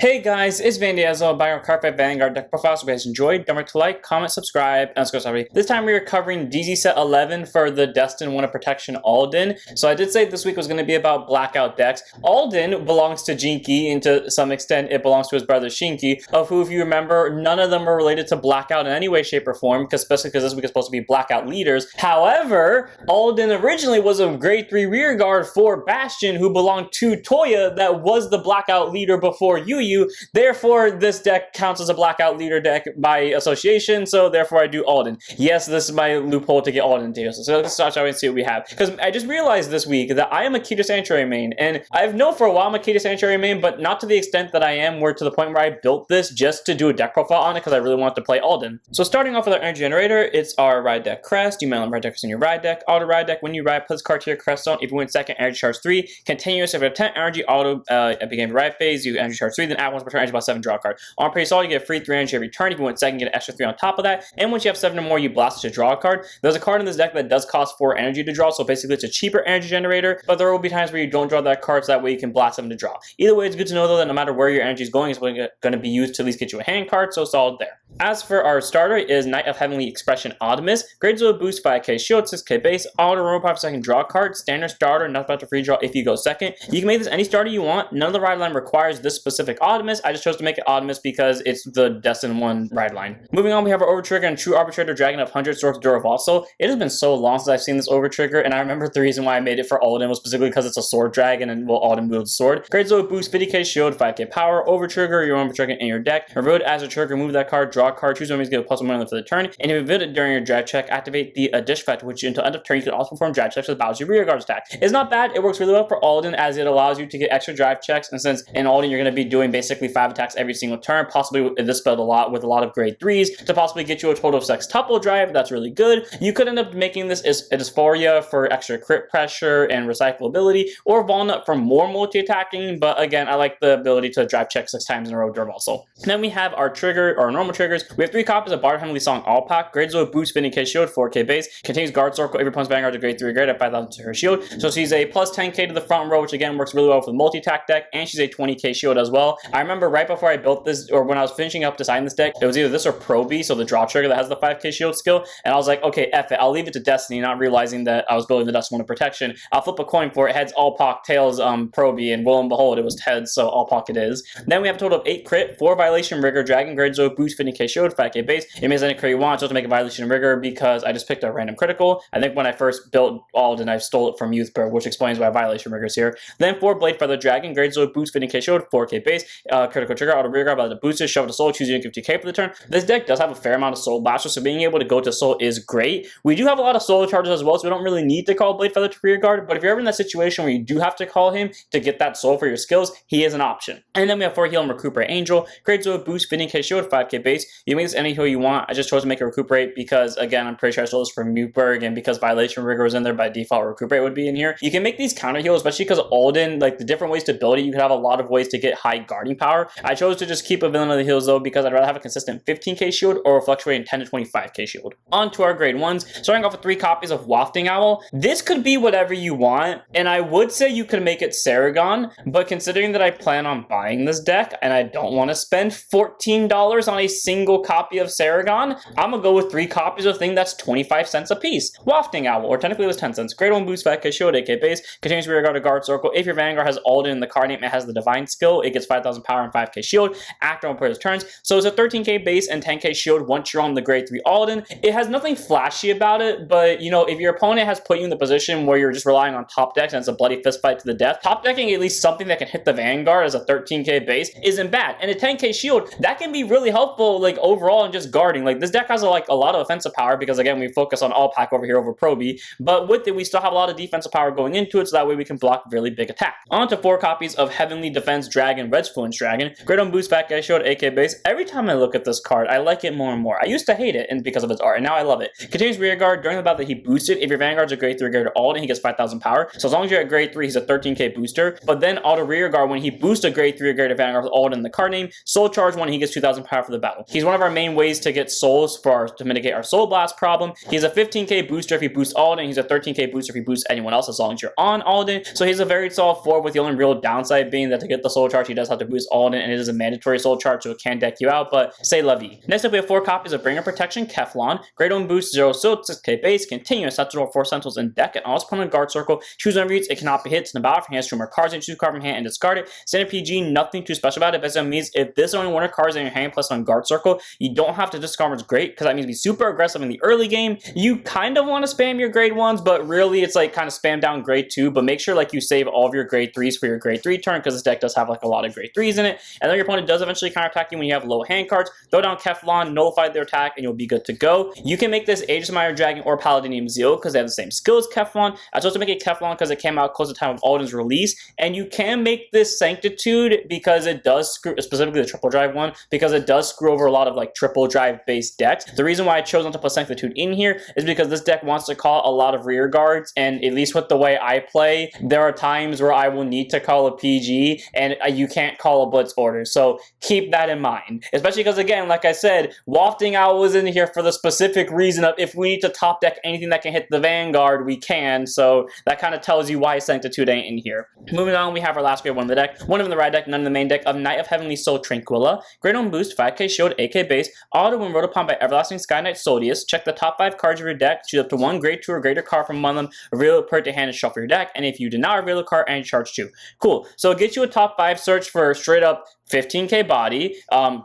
Hey guys, it's Van Diazzo by our Carpet Vanguard deck profile. So if you guys enjoyed, don't forget to like, comment, subscribe, and let's go sorry. This time we are covering DZ set 11 for the Destined One of Protection Alden. So I did say this week was going to be about blackout decks. Alden belongs to Jinky, and to some extent it belongs to his brother Shinky, of who, if you remember, none of them are related to blackout in any way, shape, or form, especially because this week is supposed to be blackout leaders. However, Alden originally was a grade 3 rear guard for Bastion who belonged to Toya that was the blackout leader before Yu. Therefore, this deck counts as a blackout leader deck by association, so therefore I do Alden. Yes, this is my loophole to get Alden to. So let's start out and see what we have. Because I just realized this week that I am a Keter Sanctuary main, and I've known for a while I'm a Keter Sanctuary main, but not to the extent that I am, where to the point where I built this just to do a deck profile on it because I really wanted to play Alden. So starting off with our energy generator, it's our ride deck crest. You may want ride deck in your ride deck. Auto ride deck, when you ride, put this card to your crest zone. If you win second, energy charge 3. Continuous, if you have 10 energy, auto at beginning of your ride phase, you energy charge 3, then add 1 per turn, energy about 7, draw a card. On pretty solid, you get a free 3 energy every turn. If you win second, you get an extra 3 on top of that. And once you have 7 or more, you blast to draw a card. There's a card in this deck that does cost 4 energy to draw, so basically it's a cheaper energy generator, but there will be times where you don't draw that card, so that way you can blast them to draw. Either way, it's good to know though that no matter where your energy is going, it's going to be used to at least get you a hand card, so solid there. As for our starter is Knight of Heavenly Expression Optimus. Grade 0 boost 5k shield, 6k base, auto roll 5 second draw card, standard starter, not about to free draw if you go second. You can make this any starter you want. None of the ride line requires this specific Optimus. I just chose to make it Optimus because it's the Destined 1 ride line. Moving on, we have our Overtrigger and True Arbitrator Dragon of 100 Swords Duravosso. It has been so long since I've seen this Overtrigger, and I remember the reason why I made it for Alden was specifically because it's a sword dragon and well, Alden wields sword. Grade 0 boost 50k shield, 5k power, Overtrigger, your Overtrigger in your deck. Reveal it as a trigger, move that card, draw a card, choose one of these, get a +1 for the turn, and if you reveal it during your drive check, activate the dish effect, which until end of turn you can also perform drive checks with Bowser's rear guard attack. It's not bad, it works really well for Alden as it allows you to get extra drive checks, and since in Alden you're going to be doing basically 5 attacks every single turn, possibly this spelled a lot with a lot of grade 3s to possibly get you a total of 6 tuple drive. That's really good. You could end up making this as a Dysphoria for extra crit pressure and recyclability, or Walnut for more multi-attacking, but again, I like the ability to drive check 6 times in a row also. Then we have our trigger, our normal triggers. We have 3 copies of Bard Heavenly Song All Pack. Grade 0 boost 50k shield, 4k base, contains guard circle, every opponent's vanguard to grade 3 grade at 5,000 to her shield. So she's a plus 10k to the front row, which again works really well for the multi-attack deck, and she's a 20k shield as well. I remember right before I built this, or when I was finishing up designing this deck, it was either this or Proby, so the draw trigger that has the 5k shield skill, and I was like, okay, F it, I'll leave it to Destiny, not realizing that I was building the Destined One of Protection. I'll flip a coin for it, heads all Pock, tails Proby, and lo and behold, it was heads, so all Pock it is. Then we have a total of 8 crit, 4 violation rigor, dragon, grade 0 boost 50k shield, 5k base. It means any crit you want, so to make a violation rigor because I just picked a random critical. I think when I first built Alden, I stole it from Youthberg, which explains why violation rigor is here. Then 4 blade feather dragon, grade 0 boost 50k shield, 4k base, critical trigger, auto rear guard by the booster, shove to soul, choose you 50k for the turn. This deck does have a fair amount of soul blasters, so being able to go to soul is great. We do have a lot of soul charges as well, so we don't really need to call blade feather to rear guard, but if you're ever in that situation where you do have to call him to get that soul for your skills, he is an option. And then we have 4 heal and recuperate angel, grade 0 boost 50k shield, 5k base. You make this any heal you want. I just chose to make it recuperate because again, I'm pretty sure I stole this from Youthberg, and because violation rigor was in there by default, recuperate would be in here. You can make these counter heals, especially because Alden, like the different ways to build it, you could have a lot of ways to get high guarding power. I chose to just keep a villain of the heals though because I'd rather have a consistent 15k shield or a fluctuating 10 to 25k shield. On to our grade 1s, starting off with 3 copies of Wafting Owl. This could be whatever you want, and I would say you could make it Saragon, but considering that I plan on buying this deck and I don't want to spend $14 on a single copy of Saragon, I'm gonna go with 3 copies of thing that's 25 cents a piece. Wafting Owl, or technically it was 10 cents. Grade 1 boost 5k shield, 8k base, continues rear guard to guard circle. If your vanguard has Alden in the card name, it has the divine skill, it gets 5,000 power and 5k shield, active on player's turns. So it's a 13k base and 10k shield once you're on the grade 3 Alden. It has nothing flashy about it, but you know, if your opponent has put you in the position where you're just relying on top decks and it's a bloody fist fight to the death, top decking at least something that can hit the vanguard as a 13k base isn't bad. And a 10k shield, that can be really helpful like overall in just guarding. Like this deck has a lot of offensive power because again, we focus on all pack over here over Proby, but with it, we still have a lot of defensive power going into it, so that way we can block really big attack. On to 4 copies of Heavenly Defense Dragon, Red Fluence Dragon. Grade 1 boost 5k shield, 8k base. Every time I look at this card, I like it more and more. I used to hate it and because of its art, and now I love it. Continues rear guard during the battle that he boosted. If your vanguard's a grade 3 grade Alden, he gets 5,000 power. So as long as you're at grade 3, he's a 13k booster. But then auto rear guard when he boosts a grade 3 grade vanguard with Alden in the card name, soul charge when he gets 2,000 power for the battle. He's one of our main ways to get souls to mitigate our soul blast problem. He's a 15k booster if you boost Alden. He's a 13k booster if you boost anyone else as long as you're on Alden. So he's a very solid 4, with the only real downside being that to get the soul charge, he does have to boost Alden, and it is a mandatory soul charge, so it can deck you out, but say la vie. Next up, we have 4 copies of Bringer Protection Keflon. Great Own boost, 0 Silt, 6k base, continuous, Sentinel, 4 Sentinels in deck, and all its opponent guard circle. Choose whenever it cannot be hit. In the battle for hand, streamer cards, and choose card from hand and discard it. Standard PG, nothing too special about it. Basically means if this is only one of cards in your hand plus on guard circle, you don't have to discard, which is great, because that means be super aggressive in the early game. You kind of want to spam your grade 1s, but really it's like kind of spam down grade 2, but make sure like you save all of your grade 3s for your grade 3 turn, because this deck does have like a lot of grade 3s in it. And then your opponent does eventually counterattack you when you have low hand cards. Throw down Keflon, nullify their attack, and you'll be good to go. You can make this Aegis Mire Dragon or Paladinium Zeal because they have the same skill as Keflon. I chose to make it Keflon because it came out close to the time of Alden's release. And you can make this Sanctitude because it does screw, specifically the triple drive one, because it does screw over a lot of like triple drive based decks. The reason why I chose not to put Sanctitude in here is because this deck wants to call a lot of rear guards, and at least with the way I play, there are times where I will need to call a PG and you can't call a Blitz order. So keep that in mind, especially because again, like I said, Wafting Owl was in here for the specific reason of if we need to top deck anything that can hit the Vanguard, we can. So that kind of tells you why Sanctitude ain't in here. Moving on, we have our last grade 1 of the deck, one of them in the ride deck, none in the main deck, of Knight of Heavenly Soul Tranquilla. Great on boost, 5k shield, 8k base, auto when rode upon by Everlasting Sky Knight Soldius. Check the top 5 cards of your deck, choose up to 1 grade 2 or greater card from among them, reveal it, put it to hand, and shuffle your deck, and if you do not reveal a card, and charge 2. Cool. So it gets you a top 5 search for straight up 15k body,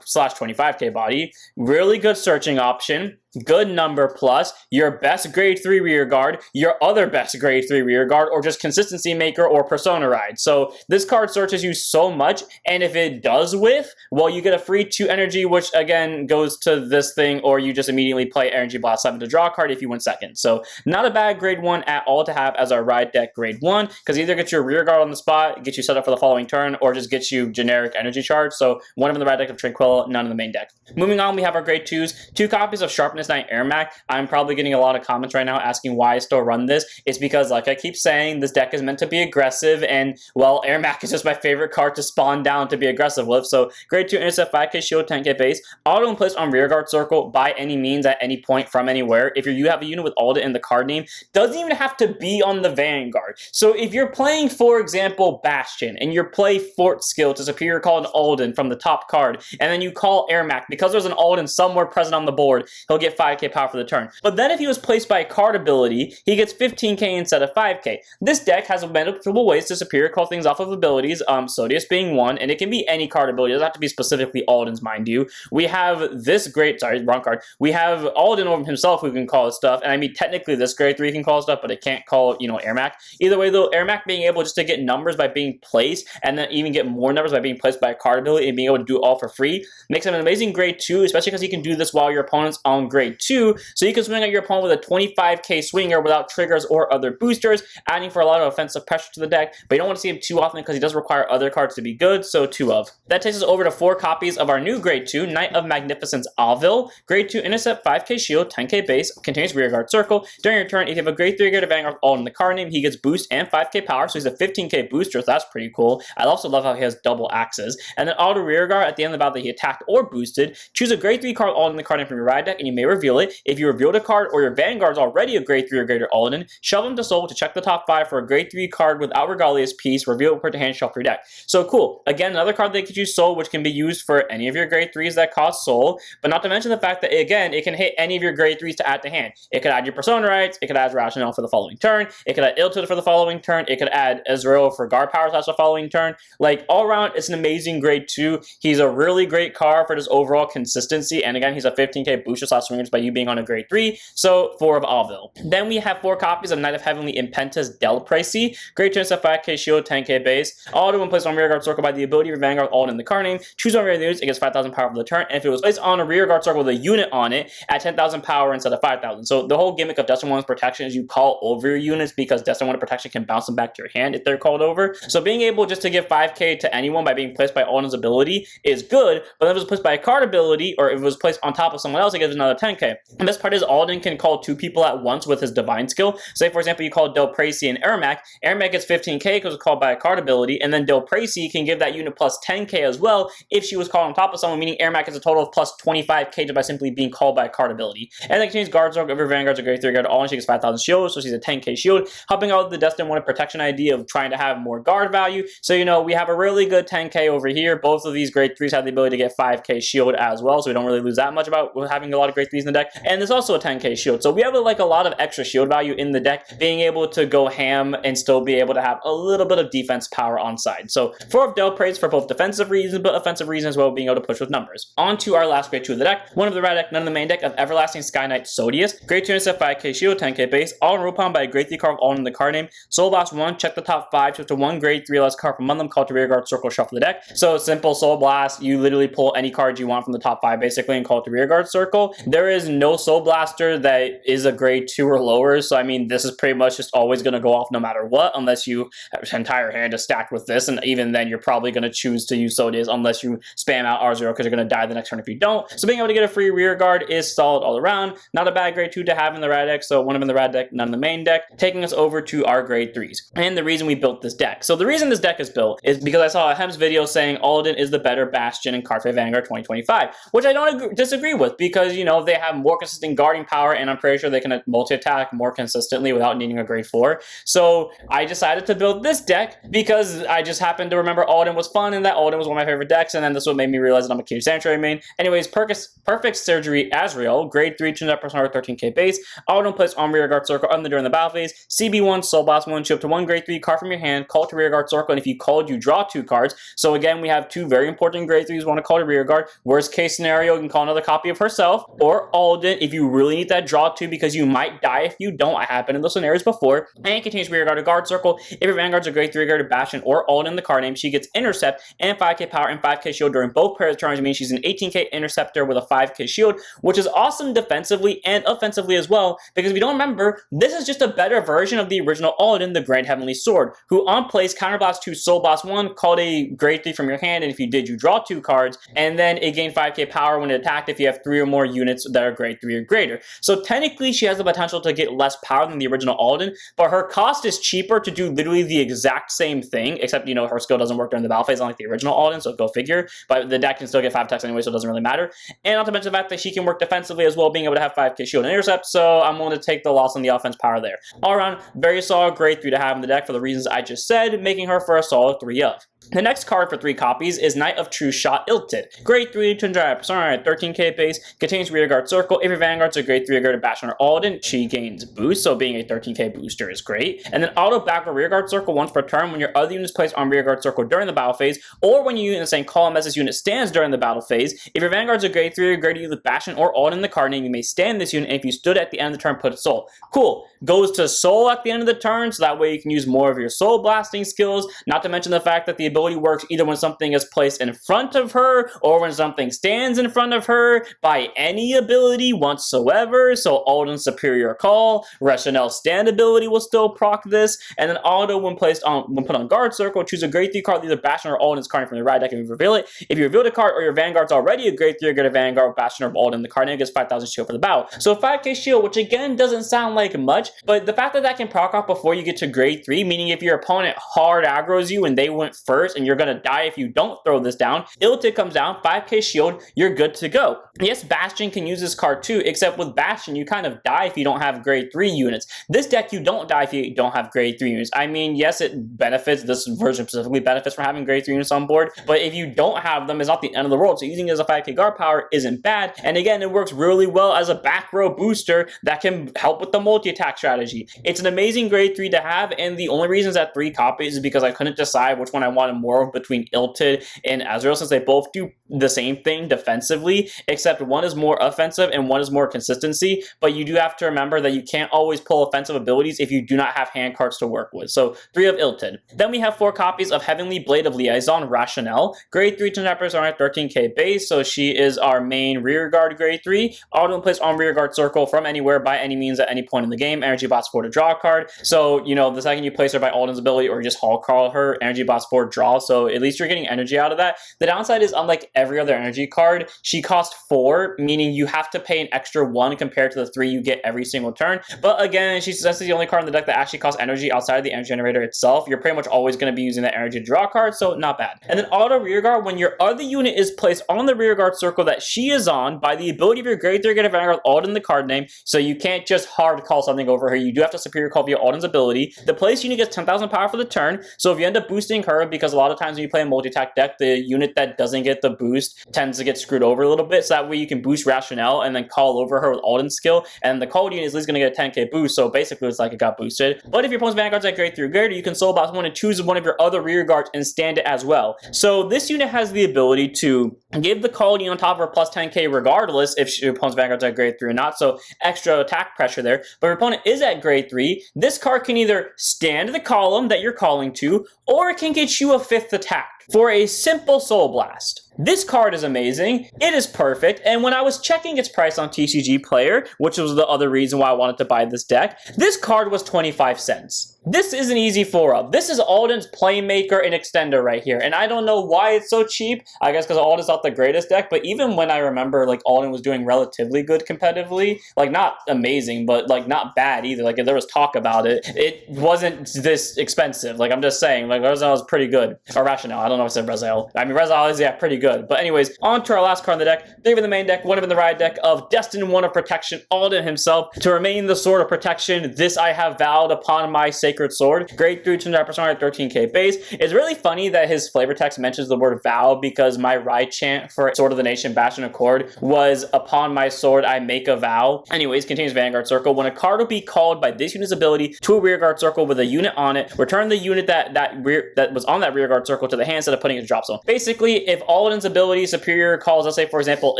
slash 25k body. Really good searching option. Good number plus, your best grade 3 rear guard, your other best grade 3 rear guard, or just consistency maker or persona ride. So this card searches you so much, and if it does whiff, well, you get a free 2 energy, which again goes to this thing, or you just immediately play Energy Blast 7 to draw a card if you win second. So not a bad grade 1 at all to have as our ride deck grade 1, because either gets your rear guard on the spot, get you set up for the following turn, or just gets you generic energy charge. So one of them in the ride deck of Tranquilla, none in the main deck. Moving on, we have our grade 2s, 2 copies of Sharpness Knight Airmac. I'm probably getting a lot of comments right now asking why I still run this. It's because, like I keep saying, this deck is meant to be aggressive, and, well, Airmac is just my favorite card to spawn down to be aggressive with. So, grade 2 intercept, 5k shield, 10k base, auto and place on rearguard circle by any means at any point from anywhere. If you have a unit with Alden in the card name, doesn't even have to be on the Vanguard. So, if you're playing, for example, Bastion, and you play Fort Skill to superior call an Alden from the top card, and then you call Airmac, because there's an Alden somewhere present on the board, he'll get 5k power for the turn. But then if he was placed by a card ability, he gets 15k instead of 5k. This deck has multiple ways to superior call things off of abilities, Soldius being one, and it can be any card ability. It doesn't have to be specifically Alden's, mind you. We have this great, sorry, wrong card. We have Alden over himself who can call his stuff, and I mean, technically this grade 3 can call stuff, but it can't call, you know, Airmac. Either way though, Airmac being able just to get numbers by being placed, and then even get more numbers by being placed by a card ability, and being able to do it all for free, makes him an amazing grade 2, especially because he can do this while your opponent's on grade 2, so you can swing at your opponent with a 25k swinger without triggers or other boosters, adding for a lot of offensive pressure to the deck, but you don't want to see him too often because he does require other cards to be good, so 2 of. That takes us over to 4 copies of our new grade 2, Knight of Magnificence Alvil. Grade 2 intercept, 5k shield, 10k base, continuous rearguard circle. During your turn, if you have a grade 3 greater Vanguard Alden in the card name, he gets boost and 5k power, so he's a 15k booster, so that's pretty cool. I also love how he has double axes. And then auto rearguard at the end of the battle that he attacked or boosted. Choose a grade 3 card Alden in the card name from your ride deck, and you may reveal it. If you revealed a card or your Vanguard's already a grade 3 or greater Alden, shove him to soul to check the top 5 for a grade 3 card without Regalia's piece, reveal it, put it to hand, shuffle your deck. So cool. Again, another card that gives you soul, which can be used for any of your grade 3s that cost soul, but not to mention the fact that, again, it can hit any of your grade 3s to add to hand. It could add your Persona Rights, it could add Rationale for the following turn, it could add Iltud for the following turn, it could add Ezreal for guard power slash the following turn. Like, all around, it's an amazing grade 2. He's a really great card for just overall consistency, and again, he's a 15k booster slash swingers by you being on a grade 3, so 4 of Alvil. Then we have 4 copies of Knight of Heavenly Impentus Del Pricey. Grade 2 intercept, 5k shield, 10k base. Auto when placed on rearguard circle by the ability of your Vanguard Alden in the card name. Choose one of your units, it gets 5,000 power for the turn, and if it was placed on a rearguard circle with a unit on it, at 10,000 power instead of 5,000. So the whole gimmick of Destined 1's protection is you call over your units, because Destined 1 protection can bounce them back to your hand if they're called over. So being able just to give 5k to anyone by being placed by Alden's ability is good, but if it was placed by a card ability, or if it was placed on top of someone else, it gives another 10k. And the best part is Alden can call 2 people at once with his divine skill. Say for example you call Del Pracy and Ermac. Ermac gets 15k because it's called by a card ability, and then Del Pracy can give that unit plus 10k as well if she was called on top of someone, meaning Ermac has a total of plus 25k just by simply being called by a card ability. And then change Guard Zork of her Vanguard's a grade 3 guard all, and she gets 5,000 shield, so she's a 10k shield, helping out with the Destined 1 protection idea of trying to have more guard value. So you know, we have a really good 10k over here. Both of these grade 3s have the ability to get 5k shield as well, so we don't really lose that much about having a lot of grade 3s in the deck. And there's also a 10k shield, so we have like a lot of extra shield value in the deck, being able to go ham and still be able to have a little bit of defense power on side. So 4 of Del Praise for both defensive reasons but offensive reasons as well, being able to push with numbers. On to our last grade 2 of the deck. One of the red deck, none of the main deck, of Everlasting Sky Knight Sodius. Grade 2 intercept 5k shield, 10k base. All Rupon by a grade 3 card all in the card name. Soul Blast 1, check the top 5, choose to 1 grade 3 less card from among them, call to rear guard, circle, shuffle the deck. So simple Soul Blast, you literally pull any card you want from the top 5 basically and call to rear guard circle. There is no Soul Blaster that is a grade 2 or lower, so I mean this is pretty much just always going to go off no matter what, unless you have an entire hand is stacked with this, and even then you're probably going to choose to use Sodius unless you spam out R0 because you're going to die the next turn if you don't. So being able to get a free rear guard is solid all around. Not a bad grade 2 to have in the red deck, so one of them in the red deck, none in the main deck. Taking us over to our grade 3s and the reason we built this deck. So the reason this deck is built is because I saw a Hem's video saying Alden is the better Bastion in Cardfight Vanguard 2025, which I don't disagree with, because you know they have more consistent guarding power and I'm pretty sure they can multi-attack more consistently without needing a grade 4. So I decided to build this deck because I just happened to remember Alden was fun and that Alden was one of my favorite decks, and then this what made me realize that I'm a Keter Sanctuary main. Anyways, Perfect Surgery Azrael, grade 3 to that person 13k base. Alden plays on rear guard circle under during the battle phase. CB1 Soul Blast 1, show up to 1 grade 3 card from your hand, call to rear guard circle, and if you called, you draw 2 cards. So again, we have 2 very important grade 3s want to call to rear guard. Worst case scenario, you can call another copy of herself or Alden if you really need that draw 2 because you might die if you don't. I have been in those scenarios before. And you can change rear guard to guard circle. If your Vanguard's a grade 3 guard to Bastion or Alden in the card name, she gets intercept and 5k power and 5k shield during both pairs of turns. It means she's an 18k interceptor with a 5k shield, which is awesome defensively and offensively as well, because if you don't remember, this is just a better version of the original Alden, the Grand Heavenly Sword, who on plays counterblast 2 Soul Blast 1, called a grade 3 from your hand, and if you did, you draw 2 cards, and then it gained 5k power when it attacked if you have 3 or more units that are grade 3 or greater. So technically, she has the potential to get less power than the original Alden, but her cost is cheaper to do literally the exact same thing, except, you know, her skill doesn't work during the battle phase unlike the original Alden, so go figure, but the deck can still get 5 attacks anyway, so it doesn't really matter. And not to mention the fact that she can work defensively as well, being able to have 5k shield and intercept, so I'm willing to take the loss on the offense power there. All around, very solid grade 3 to have in the deck for the reasons I just said, making her for a solid 3 of. The next card for 3 copies is Knight of True Shot Ilted. Grade 3 to Drive Persona, 13k base, contains rear guard circle. If your Vanguard's a grade 3 guard to Bastion or Alden, she gains boost, so being a 13k booster is great. And then auto backward rear guard circle once per turn when your other unit is placed on rear guard circle during the battle phase, or when your unit in the same column as this unit stands during the battle phase. If your Vanguard's a grade 3 guard to either Bastion or Alden in the card name, you may stand this unit, and if you stood at the end of the turn, put a soul. Cool. Goes to soul at the end of the turn, so that way you can use more of your soul blasting skills, not to mention the fact that the ability works either when something is placed in front of her or when something stands in front of her by any ability whatsoever. So Alden's Superior Call, Rationale's stand ability will still proc this, and then auto when put on guard circle, choose a grade 3 card, either Bastion or Alden's card from the right deck and reveal it. If you reveal the card or your Vanguard's already a grade 3, get a Vanguard, Bastion, or Alden in the card name, gets 5,000 shield for the battle. So 5k shield, which again doesn't sound like much, but the fact that that can proc off before you get to grade 3, meaning if your opponent hard aggroes you and they went first and you're gonna die if you don't throw this down, Ilted comes down, 5k shield, you're good to go. Yes, Bastion can use this card too, except with Bastion, you kind of die if you don't have grade 3 units. This deck, you don't die if you don't have grade 3 units. I mean, yes, it benefits, this version specifically benefits from having grade 3 units on board, but if you don't have them, it's not the end of the world, so using it as a 5k guard power isn't bad, and again, it works really well as a back row booster that can help with the multi-attack strategy. It's an amazing grade 3 to have, and the only reasons that 3 copies is because I couldn't decide which one I wanted more of between Ilted and Azrael, since they both do the same thing defensively, except one is more offensive and one is more consistency, but you do have to remember that you can't always pull offensive abilities if you do not have hand cards to work with. So 3 of Ilted. Then we have 4 copies of Heavenly Blade of Liaison Rationale. Grade 3 Tempers are at 13k base, so she is our main rear guard grade 3. Auto place on rear guard circle from anywhere by any means at any point in the game. Energy bots 4 to draw a card. So, you know, the second you place her by Alden's ability or you just Hall Call her, energy bots 4 draw, so at least you're getting energy out of that. The downside is, unlike every other energy card, she costs 4, meaning you have to pay an extra 1 compared to the 3 you get every single turn. But again, she's essentially the only card in the deck that actually costs energy outside of the energy generator itself. You're pretty much always going to be using that energy to draw cards, so not bad. And then auto rearguard, when your other unit is placed on the rearguard circle that she is on, by the ability of your grade 3 get a Vanguard Alden in the card name, so you can't just hard call something over her. You do have to superior call via Alden's ability. The place unit gets 10,000 power for the turn, so if you end up boosting her, because a lot of times when you play a multi-attack deck, the unit that doesn't get the boost tends to get screwed over a little bit, so that way you can boost Rationale and then call over her with Alden's skill, and the called unit is at least going to get a 10k boost, so basically it's like it got boosted. But if your opponent's Vanguard's at grade 3 or greater, you can solo boss one and choose one of your other rear guards and stand it as well. So this unit has the ability to give the called unit on top of her plus 10k regardless if your opponent's Vanguard's at grade 3 or not, so extra attack pressure there. But if your opponent is at grade 3, this card can either stand the column that you're calling to, or it can get you a 5th attack for a simple Soul Blast. This card is amazing, it is perfect, and when I was checking its price on TCG Player, which was the other reason why I wanted to buy this deck, this card was 25 cents. This is an easy 4-up. This is Alden's Playmaker and Extender right here, and I don't know why it's so cheap. I guess because Alden's not the greatest deck, but even when I remember, like, Alden was doing relatively good competitively, like, not amazing, but, like, not bad either. Like, if there was talk about it, it wasn't this expensive. Like, I'm just saying, like, Raziel is pretty good. Or Rationale, I don't know if I said Raziel. I mean, Raziel is, yeah, pretty good. But anyways, on to our last card in the deck. 3 in the main deck, 1 in the ride deck of Destined, 1 of Protection, Alden himself. To remain the Sword of Protection, this I have vowed upon my sacred sword. Grade 3, 200% 13k base. It's really funny that his flavor text mentions the word vow, because my ride chant for Sword of the Nation Bastion Accord was, upon my sword I make a vow. Anyways, continues Vanguard Circle. When a card will be called by this unit's ability to a rearguard circle with a unit on it, return the unit that was on that rearguard circle to the hand instead of putting it in drop zone. Basically, if Alden's ability superior calls, let's say for example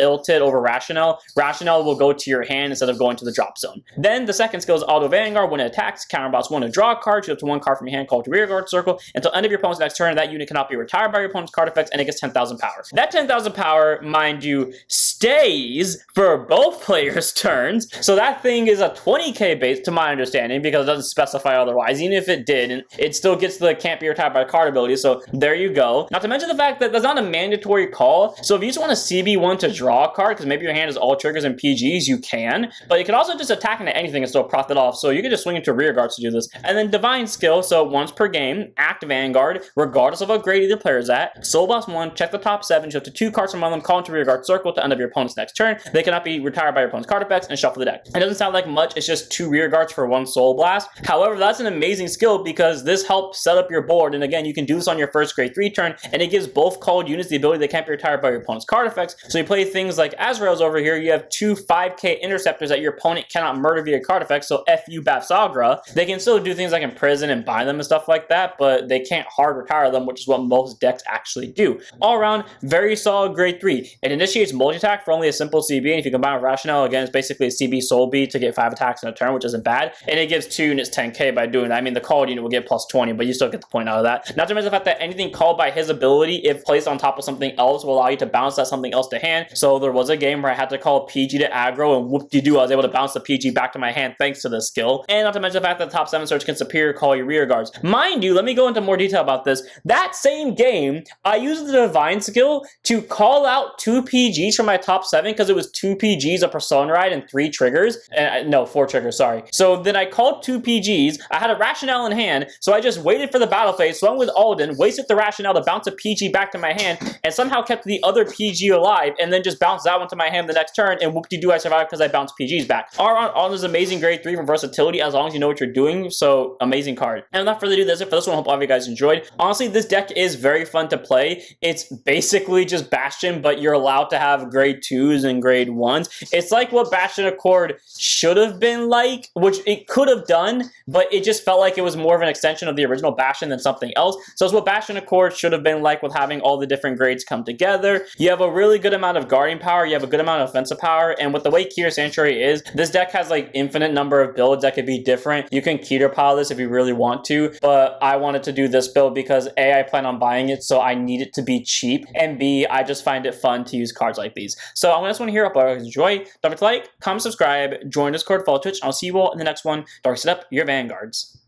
Ilted over Rationale, Rationale will go to your hand instead of going to the drop zone. Then the second skill is Auto Vanguard. When it attacks, counterboss 1 to draw a card, you up to 1 card from your hand called to rearguard circle until end of your opponent's next turn. That unit cannot be retired by your opponent's card effects, and it gets 10,000 power. That 10,000 power, mind you, stays for both players' turns, so that thing is a 20k base to my understanding, because it doesn't specify otherwise. Even if it did, it still gets the can't be retired by card ability, so there you go. Not to mention the fact that that's not a mandatory call, so if you just want to CB1 to draw a card, because maybe your hand is all triggers and PGs, you can, but you can also just attack into anything and still profit off, so you can just swing into rear guards to do this. And then Divine Skill, so once per game, act Vanguard, regardless of what grade either player is at. Soul Boss 1, check the top 7, show up to 2 cards from one of them, call into rear guard circle to end of your opponent's next turn. They cannot be retired by your opponent's card effects, and shuffle the deck. It doesn't sound like much, it's just 2 rear guards for 1 Soul Blast. However, that's an amazing skill, because this helps set up your board, and again, you can do this on your first grade 3 turn, and it gives both called units the ability they can't be retired by your opponent's card effects. So you play things like Azrael's over here, you have 2 5k interceptors that your opponent cannot murder via card effects, so F you Bapsagra. They can still do things like imprison and bind them and stuff like that, but they can't hard retire them, which is what most decks actually do. All around, very solid grade 3. It initiates multi-attack for only a simple CB, and if you combine with Rationale, again, it's basically a CB Soul B to get 5 attacks in a turn, which isn't bad, and it gives 2 units 10k by doing that. I mean, the called unit will get plus 20, but you still get the point out of that. Not to mention the fact that anything called by his ability, if placed on top of something else, will allow you to bounce that something else to hand. So there was a game where I had to call PG to aggro, and whoop-de-doo, I was able to bounce the PG back to my hand thanks to this skill. And not to mention the fact that the top 7 search can superior call your rear guards. Mind you, let me go into more detail about this. That same game, I used the Divine skill to call out 2 PGs from my top 7, because it was 2 PGs, a Persona Ride, and 3 triggers. No, 4 triggers, sorry. So then I called 2 PGs, I had a Rationale in hand, so I just waited for the battle phase, swung with Alden, wasted the Rationale to bounce a PG back to my hand, and somehow kept the other PG alive, and then just bounced that one to my hand the next turn, and whoop-de-doo, I survived because I bounced PGs back. All this amazing grade 3 from versatility, as long as you know what you're doing, so amazing card. And without further ado, that's it for this one. I hope all of you guys enjoyed. Honestly, this deck is very fun to play. It's basically just Bastion, but you're allowed to have grade 2s and grade 1s. It's like what Bastion Accord should have been like, which it could have done, but it just felt like it was more of an extension of the original Bastion than something else. So it's what Bastion Accord should have been like, with having all the different grades come together. You have a really good amount of guarding power, you have a good amount of offensive power, and with the way Keter Sanctuary is, this deck has like infinite number of builds that could be different. You can Keter pile this if you really want to, but I wanted to do this build because A, I plan on buying it, so I need it to be cheap, and B, I just find it fun to use cards like these. So I'm just want to hear, hope you guys enjoy. Don't forget to like, comment, subscribe, join Discord, follow Twitch, and I'll see you all in the next one. Dark Set Up your Vanguards.